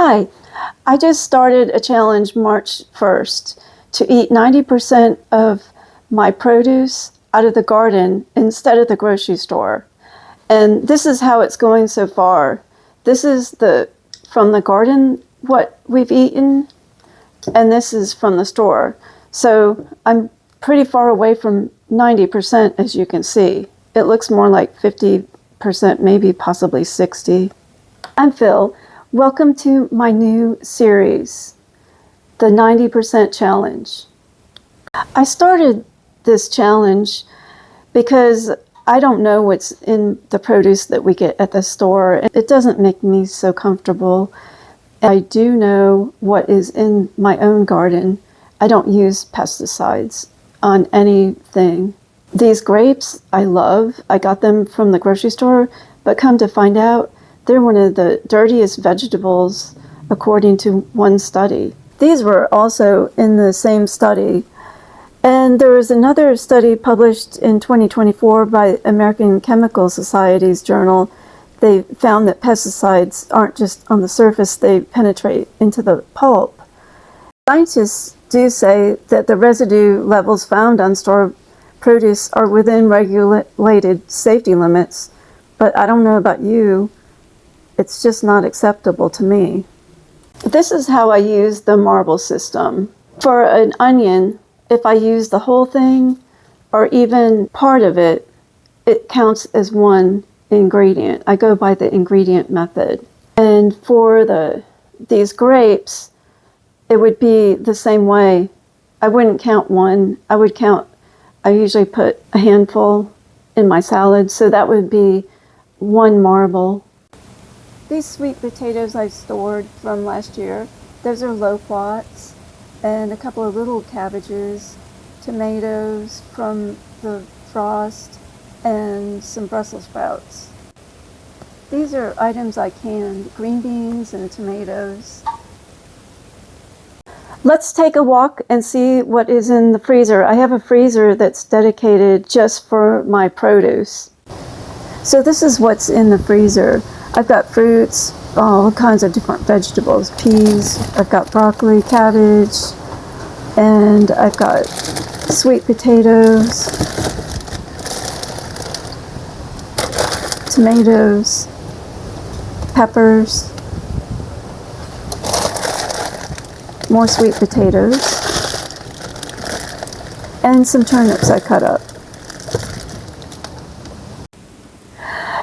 Hi, I just started a challenge March 1st to eat 90% of my produce out of the garden instead of the grocery store. And this is how it's going so far. This is from the garden, what we've eaten, and this is from the store. So I'm pretty far away from 90%, as you can see. It looks more like 50%, maybe possibly 60. I'm Phil. Welcome to my new series, the 90% Challenge. I started this challenge because I don't know what's in the produce that we get at the store. It doesn't make me so comfortable. I do know what is in my own garden. I don't use pesticides on anything. These grapes I love. I got them from the grocery store, but come to find out, they're one of the dirtiest vegetables according to one study. These were also in the same study. And there was another study published in 2024 by American Chemical Society's journal. They found that pesticides aren't just on the surface, they penetrate into the pulp. Scientists do say that the residue levels found on store produce are within regulated safety limits, but I don't know about you. It's just not acceptable to me. This is how I use the marble system. For an onion, if I use the whole thing or even part of it, it counts as one ingredient. I go by the ingredient method. And for these grapes, it would be the same way. I wouldn't count one. I usually put a handful in my salad, so that would be one marble. These sweet potatoes I stored from last year, those are loquats, and a couple of little cabbages, tomatoes from the frost, and some Brussels sprouts. These are items I canned, green beans and tomatoes. Let's take a walk and see what is in the freezer. I have a freezer that's dedicated just for my produce. So this is what's in the freezer. I've got fruits, all kinds of different vegetables, peas, I've got broccoli, cabbage, and I've got sweet potatoes, tomatoes, peppers, more sweet potatoes, and some turnips I cut up.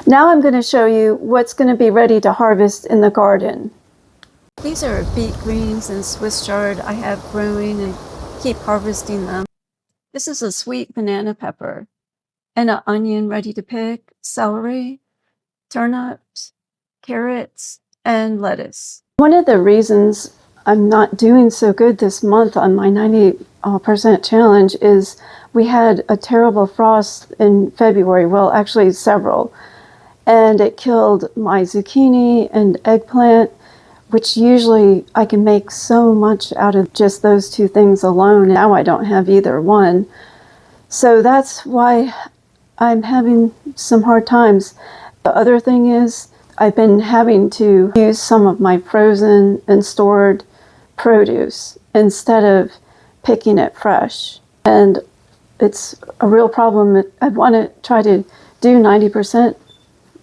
Now I'm going to show you what's going to be ready to harvest in the garden. These are beet greens and Swiss chard I have growing and keep harvesting them. This is a sweet banana pepper and an onion ready to pick, celery, turnips, carrots, and lettuce. One of the reasons I'm not doing so good this month on my 90% challenge is we had a terrible frost in February, well actually several. And it killed my zucchini and eggplant, which usually I can make so much out of just those two things alone. Now I don't have either one. So that's why I'm having some hard times. The other thing is I've been having to use some of my frozen and stored produce instead of picking it fresh. And it's a real problem. I want to try to do 90%.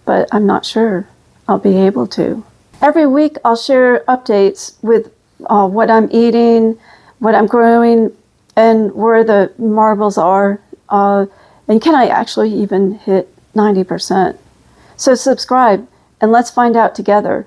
But I'm not sure I'll be able to. Every week I'll share updates with what I'm eating, what I'm growing, and where the marbles are, and can I actually even hit 90%. So subscribe and let's find out together.